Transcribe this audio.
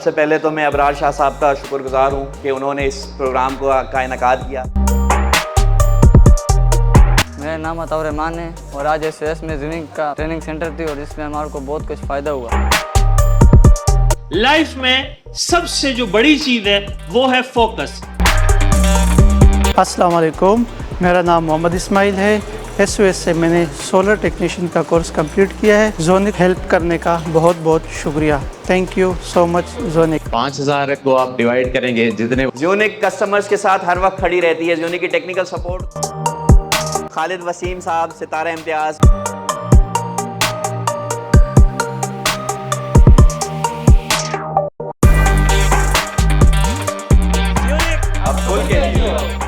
सबसे पहले तो मैं अबरार शाह साहब का शुक्रगुजार हूँ कि उन्होंने इस प्रोग्राम का इनेकाद किया। मेरा नाम अताउर रहमान है और आज SOS में ज़्यूनिक का ट्रेनिंग सेंटर थी और इसमें हमारे को बहुत कुछ फ़ायदा हुआ। लाइफ में सबसे जो बड़ी चीज़ है वो है फोकस। अस्सलाम वालेकुम, मेरा नाम मोहम्मद इस्माइल है। SOS से मैंने सोलर टेक्नीशियन का कोर्स कंप्लीट किया है। ज़्यूनिक हेल्प करने का बहुत बहुत शुक्रिया। थैंक यू सो मच ज़्यूनिक। 5000 को आप डिवाइड करेंगे जितने ज़्यूनिक कस्टमर्स के साथ हर वक्त खड़ी रहती है। ज़्यूनिक की टेक्निकल सपोर्ट खालिद वसीम साहब, सितारा इम्तियाज़। अब खुल के